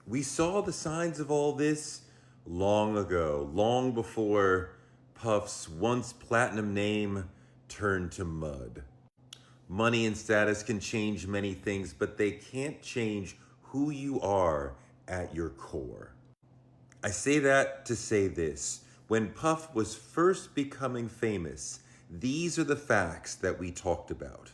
We saw the signs of all this long ago, long before Puff's once platinum name turned to mud. Money and status can change many things, but they can't change who you are at your core. I say that to say this. When Puff was first becoming famous, these are the facts that we talked about.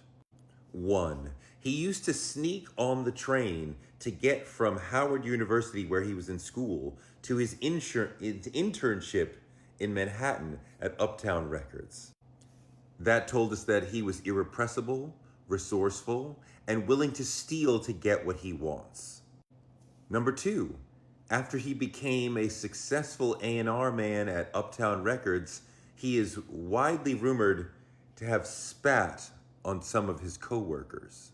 1. He used to sneak on the train to get from Howard University, where he was in school, to his internship in Manhattan at Uptown Records. That told us that he was irrepressible, resourceful, and willing to steal to get what he wants. Number 2, after he became a successful A&R man at Uptown Records, he is widely rumored to have spat on some of his co-workers.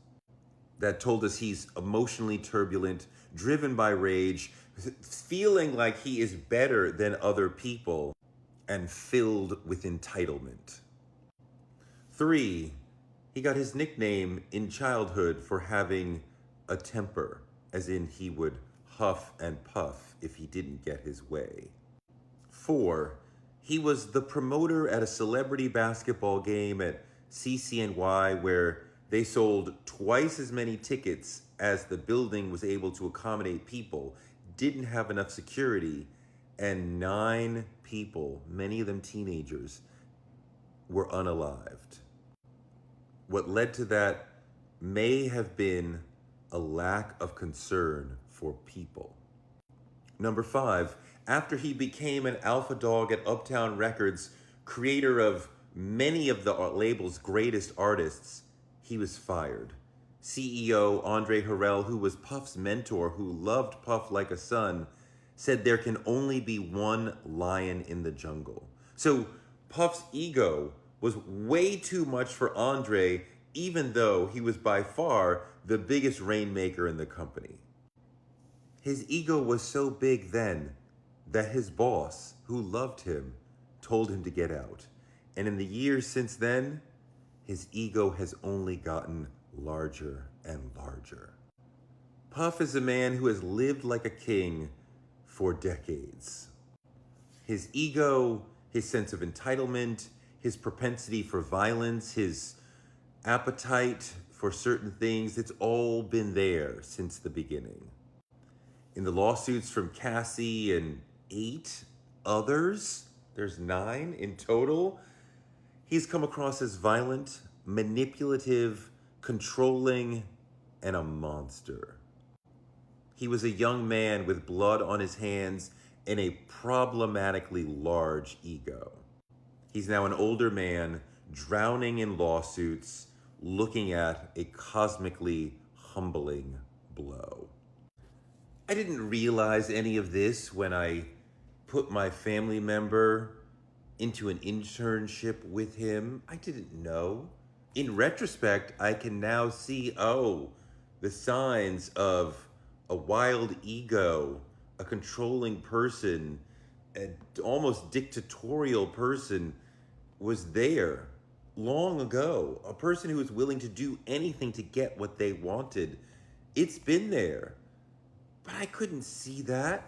That told us he's emotionally turbulent, driven by rage, feeling like he is better than other people, and filled with entitlement. 3, he got his nickname in childhood for having a temper, as in he would huff and puff if he didn't get his way. 4, he was the promoter at a celebrity basketball game at CCNY where they sold twice as many tickets as the building was able to accommodate people, didn't have enough security, and 9 people, many of them teenagers, were unalived. What led to that may have been a lack of concern for people. Number 5, after he became an alpha dog at Uptown Records, creator of many of the label's greatest artists, he was fired. CEO Andre Harrell, who was Puff's mentor, who loved Puff like a son, said there can only be one lion in the jungle. So Puff's ego was way too much for Andre, even though he was by far the biggest rainmaker in the company. His ego was so big then that his boss, who loved him, told him to get out. And in the years since then, his ego has only gotten larger and larger. Puff is a man who has lived like a king for decades. His ego, his sense of entitlement, his propensity for violence, his appetite for certain things, it's all been there since the beginning. In the lawsuits from Cassie and 8 others, there's 9 in total, he's come across as violent, manipulative, controlling, and a monster. He was a young man with blood on his hands and a problematically large ego. He's now an older man, drowning in lawsuits, looking at a cosmically humbling blow. I didn't realize any of this when I put my family member into an internship with him. I didn't know. In retrospect, I can now see, the signs of a wild ego, a controlling person, an almost dictatorial person was there long ago. A person who was willing to do anything to get what they wanted. It's been there. But I couldn't see that.